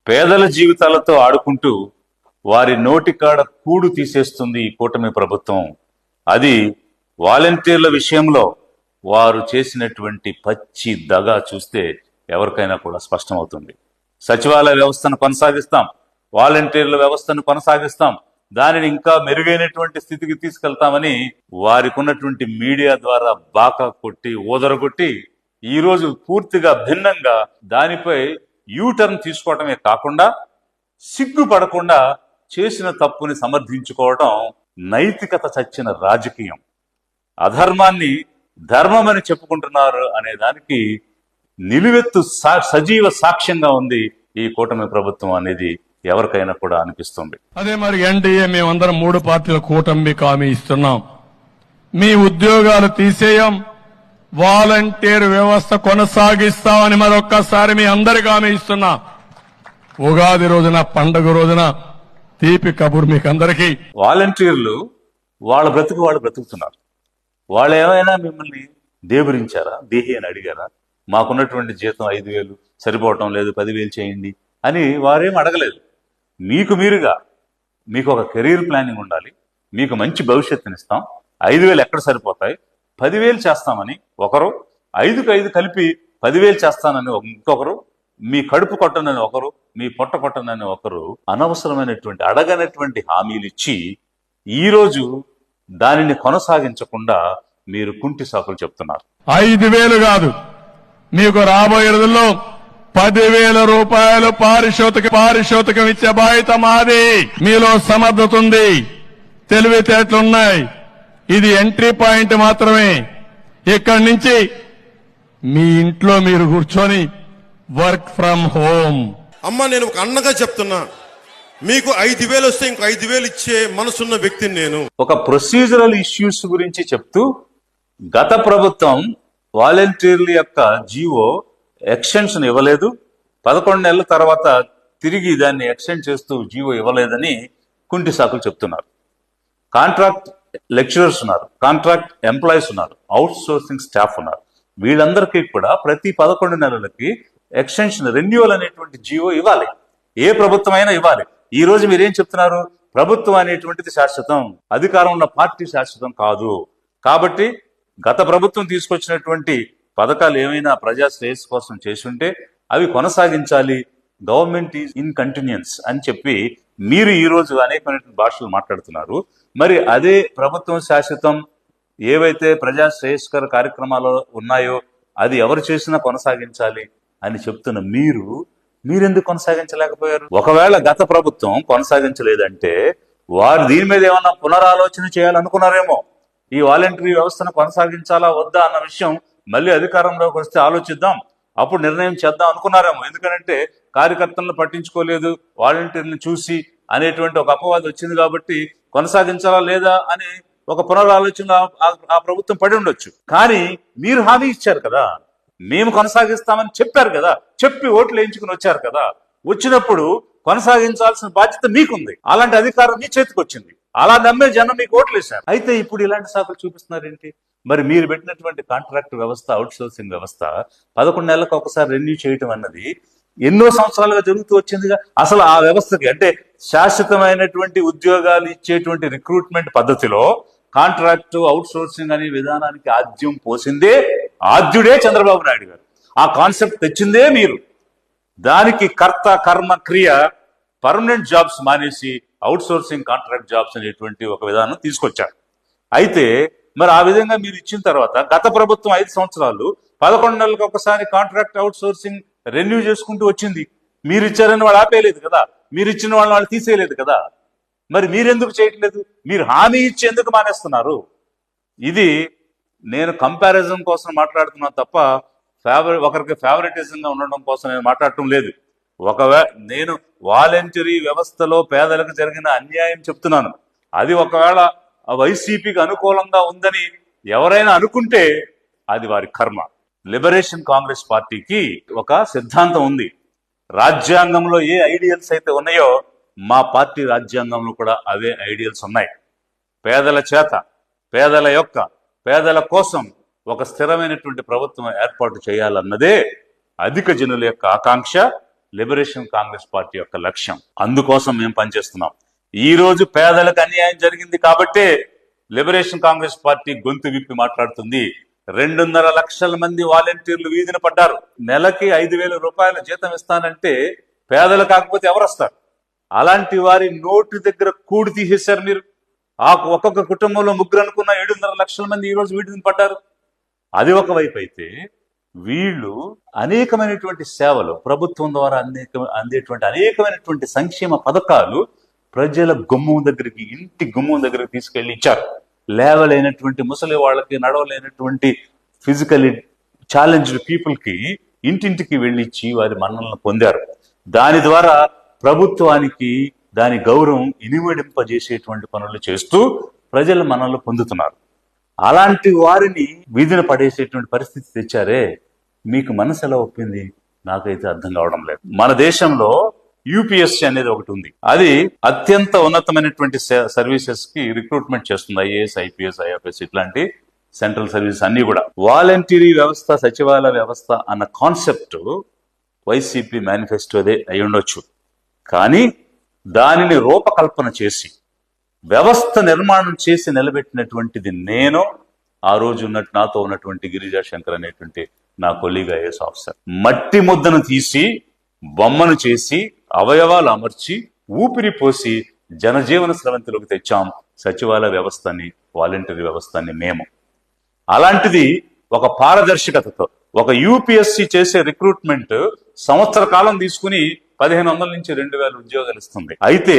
పేదల జీవితాలతో ఆడుకుంటూ వారి నోటికాడ కూడు తీసేస్తుంది ఈ కూటమి ప్రభుత్వం. అది వాలంటీర్ల విషయంలో వారు చేసినటువంటి పచ్చి దగా చూస్తే ఎవరికైనా కూడా స్పష్టమవుతుంది. సచివాలయ వ్యవస్థను కొనసాగిస్తాం, వాలంటీర్ల వ్యవస్థను కొనసాగిస్తాం, దానిని ఇంకా మెరుగైనటువంటి స్థితికి తీసుకెళ్తామని వారికి ఉన్నటువంటి మీడియా ద్వారా బాకా కొట్టి ఊదరగొట్టి ఈరోజు పూర్తిగా భిన్నంగా దానిపై యూటర్న్ తీసుకోవటమే కాకుండా సిగ్గుపడకుండా చేసిన తప్పుని సమర్థించుకోవడం నైతికత చచ్చిన రాజకీయం. అధర్మాన్ని ధర్మం అని చెప్పుకుంటున్నారు అనే దానికి నిలువెత్తు సజీవ సాక్ష్యంగా ఉంది ఈ కూటమి ప్రభుత్వం అనేది ఎవరికైనా కూడా అనిపిస్తుంది. అదే మరి ఎన్డీఏ మేమందరం 3 పార్టీల కూటమికి హామీ ఇస్తున్నాం. మీ ఉద్యోగాలు తీసేయం, వాలంటీర్ వ్యవస్థ కొనసాగిస్తామని మరొక్కసారి మీ అందరికీ హామీ ఇస్తున్నా. ఉగాది రోజున, పండుగ రోజున తీపి కబుర్ మీకు అందరికీ. వాలంటీర్లు వాళ్ళ బ్రతుకు వాళ్ళు బ్రతుకుతున్నారు. వాళ్ళు ఏమైనా మిమ్మల్ని దేబురించారా, దేహి అని అడిగారా? మాకున్నటువంటి జీతం 5,000 సరిపోవటం లేదు, 10,000 చేయండి అని వారేం అడగలేదు. మీకు మీరుగా మీకు ఒక కెరీర్ ప్లానింగ్ ఉండాలి, మీకు మంచి భవిష్యత్తునిస్తాం, 5,000 ఎక్కడ సరిపోతాయి, 10,000 చేస్తామని ఒకరు, 5కు 5 కలిపి 10,000 చేస్తానని ఇంకొకరు, మీ కడుపు కొట్టనని ఒకరు, మీ పొట్ట కొట్టనని ఒకరు అనవసరమైనటువంటి అడగనటువంటి హామీలు ఇచ్చి ఈరోజు దానిని కొనసాగించకుండా మీరు కుంటి సాకులు చెప్తున్నారు. 5,000 కాదు, మీకు రాబోయే రోజుల్లో 10,000 రూపాయలు పారితోషికం ఇచ్చే బాధ్యత మాది. మీలో సమర్థత ఉంది, తెలివితేటలున్నాయి. ఇది ఎంట్రీ పాయింట్ మాత్రమే. ఇక్కడి నుంచి మీ ఇంట్లో మీరు కూర్చొని వర్క్ ఫ్రం హోమ్. అమ్మ, నేను ఒక అన్నగా చెప్తున్నా, మీకు 5,000 వస్తే ఇంకో 5,000 ఇచ్చే మనసున్న వ్యక్తిని నేను. ఒక ప్రొసీజరల్ ఇష్యూస్ గురించి చెప్తూ గత ప్రభుత్వం వాలంటీర్ల యొక్క జీవో ఎక్స్టెన్షన్ ఇవ్వలేదు, 11 నెలల తర్వాత తిరిగి దాన్ని ఎక్స్టెండ్ చేస్తూ జీవో ఇవ్వలేదని కుంటి సాకులు చెప్తున్నారు. కాంట్రాక్ట్ లెక్చరర్స్ ఉన్నారు, కాంట్రాక్ట్ ఎంప్లాయీస్ ఉన్నారు, అవుట్ సోర్సింగ్ స్టాఫ్ ఉన్నారు. వీళ్ళందరికీ కూడా ప్రతి 11 నెలలకి ఎక్స్టెన్షన్ రెన్యువల్ అనేటువంటి జీవో ఇవ్వాలి. ఏ ప్రభుత్వం అయినా ఇవ్వాలి. ఈ రోజు మీరేం చెప్తున్నారు? ప్రభుత్వం అనేటువంటిది శాశ్వతం, అధికారం ఉన్న పార్టీ శాశ్వతం కాదు. కాబట్టి గత ప్రభుత్వం తీసుకొచ్చినటువంటి పథకాలు ఏమైనా ప్రజా శ్రేయస్సు కోసం చేసుంటే అవి కొనసాగించాలి, గవర్నమెంట్ ఈజ్ ఇన్ కంటిన్యూన్స్ అని చెప్పి మీరు ఈ రోజు అనేకమైన భాషలు మాట్లాడుతున్నారు. మరి అదే ప్రభుత్వం శాశ్వతం, ఏవైతే ప్రజా శ్రేయస్కర కార్యక్రమాలు ఉన్నాయో అది ఎవరు చేసినా కొనసాగించాలి అని చెప్తున్న మీరెందుకు కొనసాగించలేకపోయారు? ఒకవేళ గత ప్రభుత్వం కొనసాగించలేదంటే వారు దీని మీద ఏమన్నా పునరాలోచన చేయాలనుకున్నారేమో. ఈ వాలంటరీ వ్యవస్థను కొనసాగించాలా వద్దా అన్న విషయం మళ్ళీ అధికారంలోకి వస్తే ఆలోచిద్దాం, అప్పుడు నిర్ణయం చేద్దాం అనుకున్నారేమో. ఎందుకంటే కార్యకర్తలను పట్టించుకోలేదు, వాలంటీర్లను చూసి అనేటువంటి ఒక అపవాదం వచ్చింది కాబట్టి కొనసాగించాలా లేదా అని ఒక పునరాలోచన ఆ ప్రభుత్వం పడి ఉండొచ్చు. కానీ మీరు హామీ ఇచ్చారు కదా, మేము కొనసాగిస్తామని చెప్పారు కదా, చెప్పి ఓట్లు వేయించుకుని వచ్చారు కదా, వచ్చినప్పుడు కొనసాగించాల్సిన బాధ్యత మీకుంది. అలాంటి అధికారం మీ చేతికి వచ్చింది, అలా నమ్మే జనం మీకు ఓట్లు వేశారు. అయితే ఇప్పుడు ఇలాంటి సాకులు చూపిస్తున్నారేంటి? మరి మీరు పెట్టినటువంటి కాంట్రాక్ట్ వ్యవస్థ, అవుట్ సోర్సింగ్ వ్యవస్థ 11 నెలలకు ఒకసారి రెన్యూ చేయటం అన్నది ఎన్నో సంవత్సరాలుగా జరుగుతూ వచ్చిందిగా. అసలు ఆ వ్యవస్థకి అంటే శాశ్వతమైనటువంటి ఉద్యోగాలు ఇచ్చేటువంటి రిక్రూట్మెంట్ పద్ధతిలో కాంట్రాక్ట్ అవుట్ సోర్సింగ్ అనే విధానానికి ఆద్యం పోసిందే ఆద్యుడే చంద్రబాబు నాయుడు గారు. ఆ కాన్సెప్ట్ తెచ్చిందే మీరు. దానికి కర్త కర్మ క్రియ పర్మనెంట్ జాబ్స్ మానేసి అవుట్ సోర్సింగ్ కాంట్రాక్ట్ జాబ్స్ అనేటువంటి ఒక విధానం తీసుకొచ్చారు. అయితే మరి ఆ విధంగా మీరు ఇచ్చిన తర్వాత గత ప్రభుత్వం 5 సంవత్సరాలు 11 నెలలకు ఒకసారి కాంట్రాక్ట్ అవుట్ సోర్సింగ్ రెన్యూ చేసుకుంటూ వచ్చింది. మీరు ఇచ్చారని వాళ్ళు ఆపేయలేదు కదా, మీరు ఇచ్చిన వాళ్ళు తీసేయలేదు కదా. మరి మీరెందుకు చేయట్లేదు? మీరు హామీ ఇచ్చి ఎందుకు మానేస్తున్నారు? ఇది నేను కంపారిజన్ కోసం మాట్లాడుతున్నా తప్ప ఒకరికి ఫేవరెటిజంగా ఉండడం కోసం నేను మాట్లాడటం లేదు. నేను వాలంటరీ వ్యవస్థలో పేదలకు జరిగిన అన్యాయం చెప్తున్నాను. అది ఒకవేళ వైసీపీకి అనుకూలంగా ఉందని ఎవరైనా అనుకుంటే అది వారి కర్మ. లిబరేషన్ కాంగ్రెస్ పార్టీకి ఒక సిద్ధాంతం ఉంది. రాజ్యాంగంలో ఏ ఐడియల్స్ అయితే ఉన్నాయో మా పార్టీ రాజ్యాంగంలో కూడా అవే ఐడియల్స్ ఉన్నాయి. పేదల చేత, పేదల కోసం ఒక స్థిరమైనటువంటి ప్రభుత్వం ఏర్పాటు చేయాలన్నదే అధిక జనుల యొక్క ఆకాంక్ష. లిబరేషన్ కాంగ్రెస్ పార్టీ యొక్క లక్ష్యం. అందుకోసం మేము పనిచేస్తున్నాం. ఈ రోజు పేదలకు అన్యాయం జరిగింది కాబట్టే లిబరేషన్ కాంగ్రెస్ పార్టీ గొంతు విప్పి మాట్లాడుతుంది. 2.5 లక్షల మంది వాలంటీర్లు వీధిన పడ్డారు. నెలకి 5,000 రూపాయల జీతం ఇస్తానంటే పేదలు కాకపోతే ఎవరు వస్తారు? అలాంటి వారి నోటి దగ్గర కూడి తీసేశారు మీరు. ఆ ఒక్కొక్క కుటుంబంలో 3 అనుకున్న 7.5 లక్షల మంది ఈ రోజు వీధిన పడ్డారు. అది ఒకవైపు అయితే, వీళ్ళు అనేకమైనటువంటి సేవలు ప్రభుత్వం ద్వారా అందేటువంటి అనేకమైనటువంటి సంక్షేమ పథకాలు ప్రజల గుమ్మం దగ్గరికి, ఇంటి గుమ్మం దగ్గరికి తీసుకెళ్లి ఇచ్చారు. లేవలేనటువంటి ముసలి వాళ్ళకి, నడవలేనటువంటి ఫిజికలీ ఛాలెంజ్డ్ పీపుల్ కి ఇంటింటికి వెళ్ళిచ్చి వారి మన్నలను పొందారు. దాని ద్వారా ప్రభుత్వానికి దాని గౌరవం ఇనుమడింపజేసేటువంటి పనులు చేస్తూ ప్రజల మన్నలు పొందుతున్నారు. అలాంటి వారిని వీధిన పడేసేటువంటి పరిస్థితి తెచ్చారే, మీకు మనసు ఎలా ఒప్పింది? నాకైతే అర్థం కావడం లేదు. మన దేశంలో యూపీఎస్సీ అనేది ఒకటి ఉంది. అది అత్యంత ఉన్నతమైనటువంటి సర్వీసెస్ కి రిక్రూట్మెంట్ చేస్తుంది. ఐఏఎస్, ఐపీఎస్, ఐఎఫ్ఎస్ ఇట్లాంటి సెంట్రల్ సర్వీసెస్ అన్ని కూడా. వాలంటీరీ వ్యవస్థ, సచివాలయ వ్యవస్థ అన్న కాన్సెప్ట్ వైసీపీ మేనిఫెస్టోదే అయి ఉండొచ్చు. కానీ దానిని రూపకల్పన చేసి వ్యవస్థ నిర్మాణం చేసి నిలబెట్టినటువంటిది నేను, ఆ రోజు నాతో ఉన్నటువంటి గిరిజా శంకర్ అనేటువంటి నా కొలీగ్ ఐఏఎస్ ఆఫీసర్. మట్టి ముద్దను తీసి బొమ్మను చేసి అవయవాలు అమర్చి ఊపిరి పోసి జనజీవన స్రవంతిలోకి తెచ్చాం సచివాలయ వ్యవస్థని, వాలంటీర్ వ్యవస్థని మేము. అలాంటిది ఒక పారదర్శకతతో ఒక యూపీఎస్సీ చేసే రిక్రూట్మెంట్ సంవత్సర కాలం తీసుకుని 1,500 నుంచి 2,000 ఉద్యోగాలు ఇస్తుంది. అయితే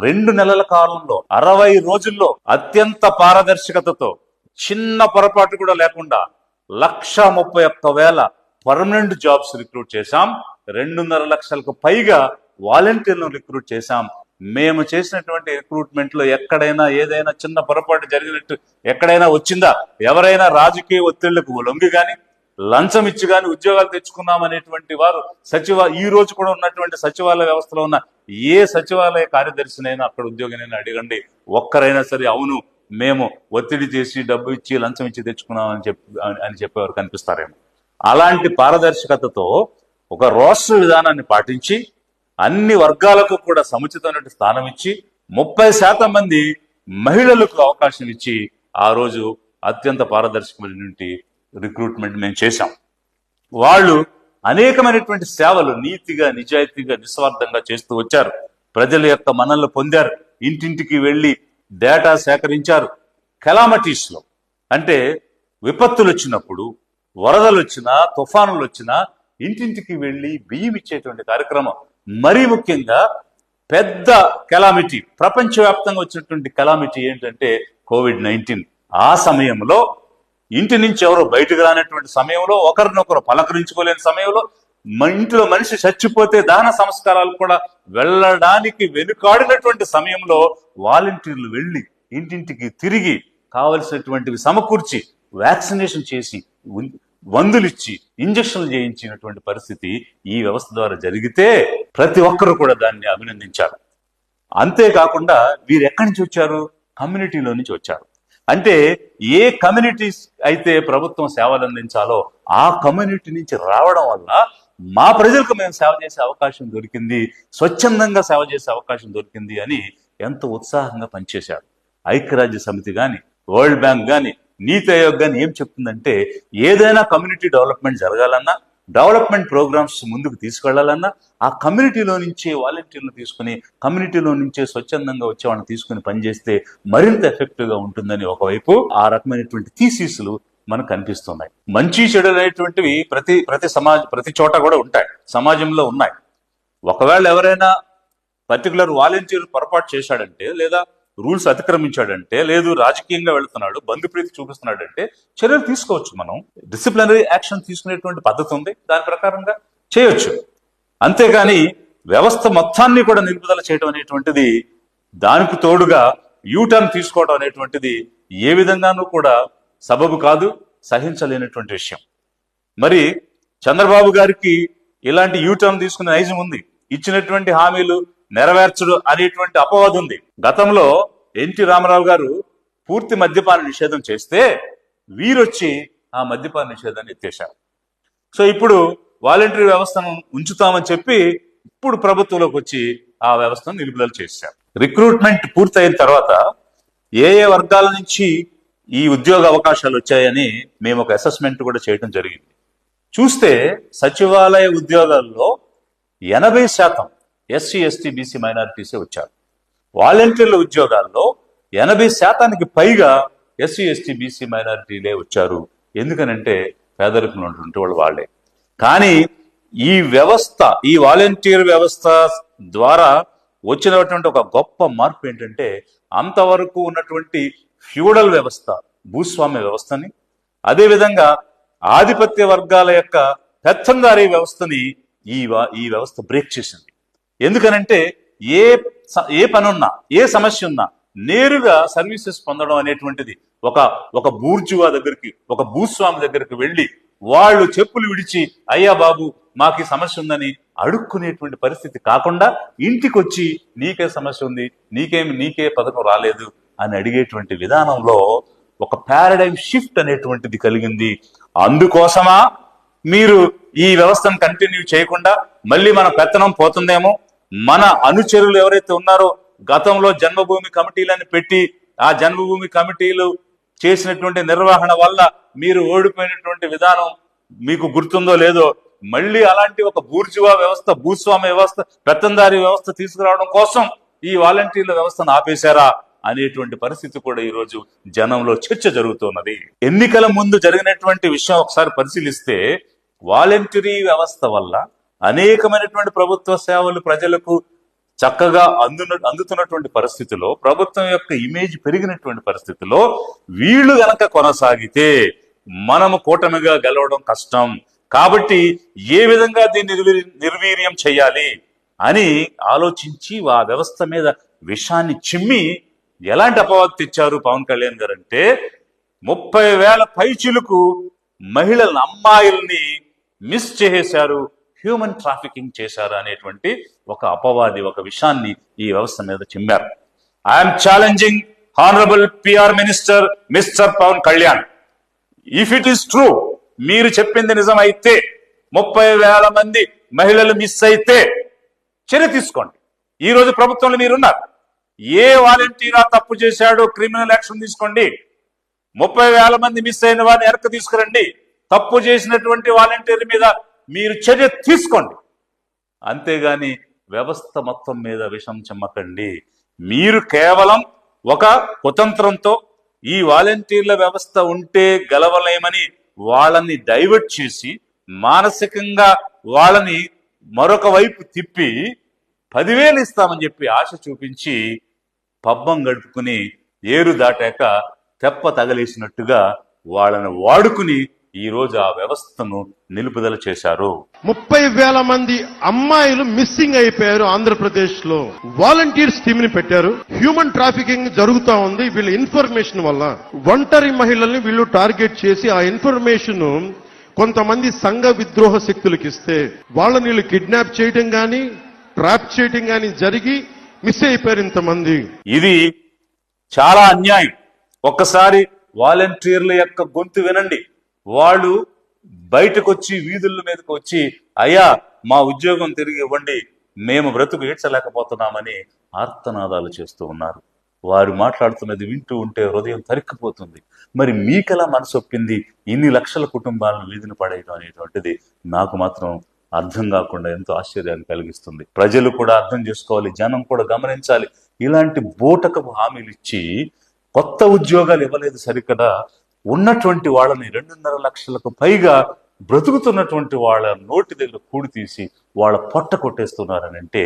2 నెలల కాలంలో 60 రోజుల్లో అత్యంత పారదర్శకతతో చిన్న పొరపాటు కూడా లేకుండా 131,000 పర్మనెంట్ జాబ్స్ రిక్రూట్ చేశాం. 2.5 లక్షలకు పైగా వాలంటీర్లను రిక్రూట్ చేశాం. మేము చేసినటువంటి రిక్రూట్మెంట్ లో ఎక్కడైనా ఏదైనా చిన్న పొరపాటు జరిగినట్టు ఎక్కడైనా వచ్చిందా? ఎవరైనా రాజకీయ ఒత్తిళ్లకు లొంగి గాని, లంచం ఇచ్చి గాని ఉద్యోగాలు తెచ్చుకున్నాం అనేటువంటి వారు ఈ రోజు కూడా ఉన్నటువంటి సచివాలయ వ్యవస్థలో ఉన్న ఏ సచివాలయ కార్యదర్శినైనా, అక్కడ ఉద్యోగినైనా అడగండి, ఒక్కరైనా సరే అవును మేము ఒత్తిడి చేసి డబ్బు ఇచ్చి లంచం ఇచ్చి తెచ్చుకున్నాం అని చెప్పేవారు కనిపిస్తారేమో. అలాంటి పారదర్శకతతో ఒక రోస్టర్ విధానాన్ని పాటించి అన్ని వర్గాలకు కూడా సముచితమైన స్థానం ఇచ్చి 30% మంది మహిళలకు అవకాశం ఇచ్చి ఆ రోజు అత్యంత పారదర్శకమైనటువంటి రిక్రూట్మెంట్ మేము చేశాం. వాళ్ళు అనేకమైనటువంటి సేవలు నీతిగా, నిజాయితీగా, నిస్వార్థంగా చేస్తూ వచ్చారు. ప్రజల యొక్క మన్ననలు పొందారు. ఇంటింటికి వెళ్లి డేటా సేకరించారు. కెలామిటీస్ లో అంటే విపత్తులు వచ్చినప్పుడు, వరదలు వచ్చినా, తుఫానులు వచ్చినా ఇంటింటికి వెళ్లి బియ్యం ఇచ్చేటువంటి కార్యక్రమం. మరీ ముఖ్యంగా పెద్ద కెలామిటీ, ప్రపంచవ్యాప్తంగా వచ్చినటువంటి కెలామిటీ ఏంటంటే కోవిడ్-19. ఆ సమయంలో ఇంటి నుంచి ఎవరో బయటకు రానటువంటి సమయంలో, ఒకరినొకరు పలకరించుకోలేని సమయంలో, ఇంట్లో మనిషి చచ్చిపోతే దహన సంస్కారాలు కూడా వెళ్ళడానికి వెనుకాడినటువంటి సమయంలో వాలంటీర్లు వెళ్లి ఇంటింటికి తిరిగి కావలసినటువంటివి సమకూర్చి వ్యాక్సినేషన్ చేసి మందులు ఇచ్చి ఇంజక్షన్లు చేయించినటువంటి పరిస్థితి ఈ వ్యవస్థ ద్వారా జరిగితే ప్రతి ఒక్కరు కూడా దాన్ని అభినందించారు. అంతేకాకుండా వీరు ఎక్కడి నుంచి వచ్చారు? కమ్యూనిటీలో నుంచి వచ్చారు. అంటే ఏ కమ్యూనిటీస్ అయితే ప్రభుత్వం సేవలు అందించాలో ఆ కమ్యూనిటీ నుంచి రావడం వల్ల మా ప్రజలకు మేము సేవ చేసే అవకాశం దొరికింది, స్వచ్ఛందంగా సేవ చేసే అవకాశం దొరికింది అని ఎంతో ఉత్సాహంగా పనిచేశారు. ఐక్యరాజ్య సమితి గాని, వరల్డ్ బ్యాంక్ గాని, నీతి ఆయోగ్ గాని ఏం చెప్తుందంటే ఏదైనా కమ్యూనిటీ డెవలప్మెంట్ జరగాలన్నా, డెవలప్మెంట్ ప్రోగ్రామ్స్ ముందుకు తీసుకెళ్లాలన్నా ఆ కమ్యూనిటీలో నుంచే వాలంటీర్లు తీసుకుని, కమ్యూనిటీలో నుంచే స్వచ్ఛందంగా వచ్చే వాళ్ళని తీసుకుని పనిచేస్తే మరింత ఎఫెక్టివ్ గా ఉంటుందని ఒకవైపు ఆ రకమైనటువంటి థీసిస్లు మనకు కనిపిస్తున్నాయి. మంచి చెడు అనేటువంటివి ప్రతి చోట కూడా ఉంటాయి, సమాజంలో ఉన్నాయి. ఒకవేళ ఎవరైనా పర్టికులర్ వాలంటీర్ పొరపాటు చేశాడంటే, లేదా రూల్స్ అతిక్రమించాడంటే, లేదు రాజకీయంగా వెళుతున్నాడు, బంధుప్రీతి చూపిస్తున్నాడంటే చర్యలు తీసుకోవచ్చు. మనం డిసిప్లినరీ యాక్షన్ తీసుకునేటువంటి పద్ధతి ఉంది, దాని ప్రకారంగా చేయొచ్చు. అంతేగాని వ్యవస్థ మొత్తాన్ని కూడా నిలుపుదల చేయడం అనేటువంటిది, దానికి తోడుగా యూటర్న్ తీసుకోవడం అనేటువంటిది ఏ విధంగానూ కూడా సబబు కాదు, సహించలేనటువంటి విషయం. మరి చంద్రబాబు గారికి ఇలాంటి యూటర్న్ తీసుకునే నైజం ఉంది, ఇచ్చినటువంటి హామీలు నెరవేర్చడు అనేటువంటి అపవాదు ఉంది. గతంలో ఎన్టీ రామారావు గారు పూర్తి మద్యపాన నిషేధం చేస్తే వీరొచ్చి ఆ మద్యపాన నిషేధాన్ని ఎత్తేశారు. సో ఇప్పుడు వాలంటరీ వ్యవస్థను ఉంచుతామని చెప్పి ఇప్పుడు ప్రభుత్వంలోకి వచ్చి ఆ వ్యవస్థను నిలుపుదల చేశారు. రిక్రూట్మెంట్ పూర్తయిన తర్వాత ఏ ఏ వర్గాల నుంచి ఈ ఉద్యోగ అవకాశాలు వచ్చాయని మేము ఒక అసెస్మెంట్ కూడా చేయడం జరిగింది. చూస్తే సచివాలయ ఉద్యోగాల్లో 80% ఎస్సీ, ఎస్టీ, బీసీ, మైనారిటీసే వచ్చారు. వాలంటీర్ల ఉద్యోగాల్లో 80% పైగా ఎస్సీ, ఎస్టీ, బీసీ, మైనారిటీలే వచ్చారు. ఎందుకనంటే పేదరికంలో ఉన్నటువంటి వాళ్ళు వాళ్ళే. కానీ ఈ వ్యవస్థ, ఈ వాలంటీర్ వ్యవస్థ ద్వారా వచ్చినటువంటి ఒక గొప్ప మార్పు ఏంటంటే అంతవరకు ఉన్నటువంటి ఫ్యూడల్ వ్యవస్థ, భూస్వామ్య వ్యవస్థని, అదేవిధంగా ఆధిపత్య వర్గాల యొక్క పెత్తందారీ వ్యవస్థని ఈ వ్యవస్థ బ్రేక్ చేసింది. ఎందుకనంటే ఏ పనున్నా, ఏ సమస్య ఉన్నా నేరుగా సర్వీసెస్ పొందడం అనేటువంటిది ఒక బూర్జువా దగ్గరికి, ఒక భూస్వామి దగ్గరికి వెళ్ళి వాళ్ళు చెప్పులు విడిచి అయ్యా బాబు మాకు ఈ సమస్య ఉందని అడుక్కునేటువంటి పరిస్థితి కాకుండా ఇంటికి వచ్చి నీకే సమస్య ఉంది, నీకే పథకం రాలేదు అని అడిగేటువంటి విధానంలో ఒక పారాడైమ్ షిఫ్ట్ అనేటువంటిది కలిగింది. అందుకోసమా మీరు ఈ వ్యవస్థను కంటిన్యూ చేయకుండా మళ్ళీ మన పెత్తనం పోతుందేమో, మన అనుచరులు ఎవరైతే ఉన్నారో గతంలో జన్మభూమి కమిటీలను పెట్టి ఆ జన్మభూమి కమిటీలు చేసినటువంటి నిర్వహణ వల్ల మీరు ఓడిపోయినటువంటి విధానం మీకు గుర్తుందో లేదో, మళ్ళీ అలాంటి ఒక బూర్జువా వ్యవస్థ, భూస్వామ్య వ్యవస్థ, పెత్తందారీ వ్యవస్థ తీసుకురావడం కోసం ఈ వాలంటీర్ల వ్యవస్థను ఆపేశారా అనేటువంటి పరిస్థితి కూడా ఈ రోజు జనంలో చర్చ జరుగుతున్నది. ఎన్నికల ముందు జరిగినటువంటి విషయం ఒకసారి పరిశీలిస్తే వాలంటరీ వ్యవస్థ వల్ల అనేకమైనటువంటి ప్రభుత్వ సేవలు ప్రజలకు చక్కగా అందుతున్నటువంటి పరిస్థితిలో, ప్రభుత్వం యొక్క ఇమేజ్ పెరిగినటువంటి పరిస్థితిలో వీళ్ళు గనక కొనసాగితే మనము కూటమిగా గెలవడం కష్టం. కాబట్టి ఏ విధంగా దీన్ని నిర్వీర్యం చేయాలి అని ఆలోచించి ఆ వ్యవస్థ మీద విషాన్ని చిమ్మి ఎలాంటి అపవాదు తెచ్చారు పవన్ కళ్యాణ్ గారు అంటే 30,000 పైచిలకు మహిళలను, అమ్మాయిల్ని మిస్ చేసేశారు, హ్యూమన్ ట్రాఫికింగ్ చేశారు అనేటువంటి ఒక అపవాది, ఒక విషయాన్ని ఈ వ్యవస్థ మీద చిమ్మారు. I'm challenging honourable PR minister mister Pawan Kalyan, if it is true, మీరు చెప్పింది నిజమైతే 30,000 మంది మహిళలు మిస్ అయితే చర్య తీసుకోండి. ఈ రోజు ప్రభుత్వంలో మీరున్నారు. ఏ వాలంటీరా తప్పు చేశాడో క్రిమినల్ యాక్షన్ తీసుకోండి. 30,000 మంది మిస్ అయిన వారిని వెనక్కి తీసుకురండి. తప్పు చేసినటువంటి వాలంటీర్ మీద మీరు చర్య తీసుకోండి. అంతేగాని వ్యవస్థ మొత్తం మీద విషం చెమ్మకండి. మీరు కేవలం ఒక కుతంత్రంతో ఈ వాలంటీర్ల వ్యవస్థ ఉంటే గెలవలేమని వాళ్ళని డైవర్ట్ చేసి మానసికంగా వాళ్ళని మరొక వైపు తిప్పి 10,000 ఇస్తామని చెప్పి ఆశ చూపించి పబ్బం గడుపుకుని ఏరు దాటాక తెప్ప తగలేసినట్టుగా వాళ్ళని వాడుకుని ఈ రోజు ఆ వ్యవస్థను నిలుపుదల చేశారు. 30,000 మంది అమ్మాయిలు మిస్సింగ్ అయిపోయారు. ఆంధ్రప్రదేశ్ లో వాలంటీర్స్ టీమ్ ని పెట్టారు. హ్యూమన్ ట్రాఫికింగ్ జరుగుతా ఉంది. వీళ్ళ ఇన్ఫర్మేషన్ వల్ల ఒంటరి మహిళల్ని వీళ్ళు టార్గెట్ చేసి ఆ ఇన్ఫర్మేషన్ కొంతమంది సంఘ విద్రోహ శక్తులకు ఇస్తే వాళ్ళని వీళ్ళు కిడ్నాప్ చేయడం గాని, ట్రాప్ చేయడం గాని జరిగి మిస్ అయిపోయారు ఇంతమంది. ఇది చాలా అన్యాయం. ఒక్కసారి వాలంటీర్ల యొక్క గొంతు వినండి. వాళ్ళు బయటకు వచ్చి వీధుల మీదకి వచ్చి అయ్యా మా ఉద్యోగం తిరిగి ఇవ్వండి, మేము బ్రతుకు ఏడ్చలేకపోతున్నామని ఆర్తనాదాలు చేస్తూ ఉన్నారు. వారు మాట్లాడుతున్నది వింటూ ఉంటే హృదయం తరిక్కిపోతుంది. మరి మీకెలా మనసు ఒప్పింది ఇన్ని లక్షల కుటుంబాలను వీధిన పడేయడం అనేటువంటిది నాకు మాత్రం అర్థం కాకుండా ఎంతో ఆశ్చర్యాన్ని కలిగిస్తుంది. ప్రజలు కూడా అర్థం చేసుకోవాలి, జనం కూడా గమనించాలి. ఇలాంటి బూటకపు హామీలు ఇచ్చి కొత్త ఉద్యోగాలు ఇవ్వలేదు సరికదా, ఉన్నటువంటి వాళ్ళని 2.5 లక్షలకు పైగా బ్రతుకుతున్నటువంటి వాళ్ళ నోటి దగ్గర కూడి తీసి వాళ్ళ పొట్ట కొట్టేస్తున్నారని అంటే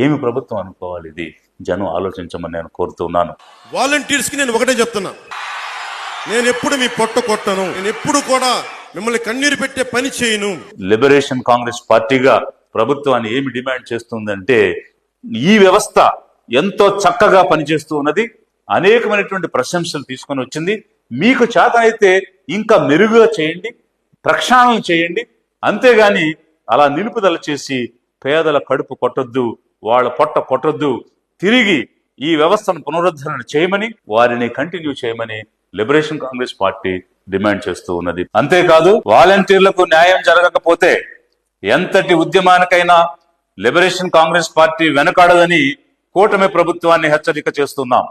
ఏమి ప్రభుత్వం అనుకోవాలి? ఇది జనం ఆలోచించమని నేను కోరుతున్నాను. వాలంటీర్స్ కి నేను ఒకటే చెప్తున్నా, నేను ఎప్పుడు మీ పొట్ట కొట్టను, నేను ఎప్పుడు కూడా మిమ్మల్ని కన్నీరు పెట్టే పని చేయను. లిబరేషన్ కాంగ్రెస్ పార్టీగా ప్రభుత్వాన్ని ఏమి డిమాండ్ చేస్తుందంటే ఈ వ్యవస్థ ఎంతో చక్కగా పనిచేస్తూ ఉన్నది, అనేకమైనటువంటి ప్రశంసలు తీసుకొని వచ్చింది. మీకు చేత అయితే ఇంకా మెరుగుగా చేయండి, ప్రక్షాళన చేయండి. అంతేగాని అలా నిలుపుదల చేసి పేదల కడుపు కొట్టొద్దు, వాళ్ళ పొట్ట కొట్టొద్దు. తిరిగి ఈ వ్యవస్థను పునరుద్ధరణ చేయమని, వారిని కంటిన్యూ చేయమని లిబరేషన్ కాంగ్రెస్ పార్టీ డిమాండ్ చేస్తూ ఉన్నది. అంతేకాదు వాలంటీర్లకు న్యాయం జరగకపోతే ఎంతటి ఉద్యమానికైనా లిబరేషన్ కాంగ్రెస్ పార్టీ వెనకాడదని కూటమి ప్రభుత్వాన్ని హెచ్చరిక చేస్తున్నాం.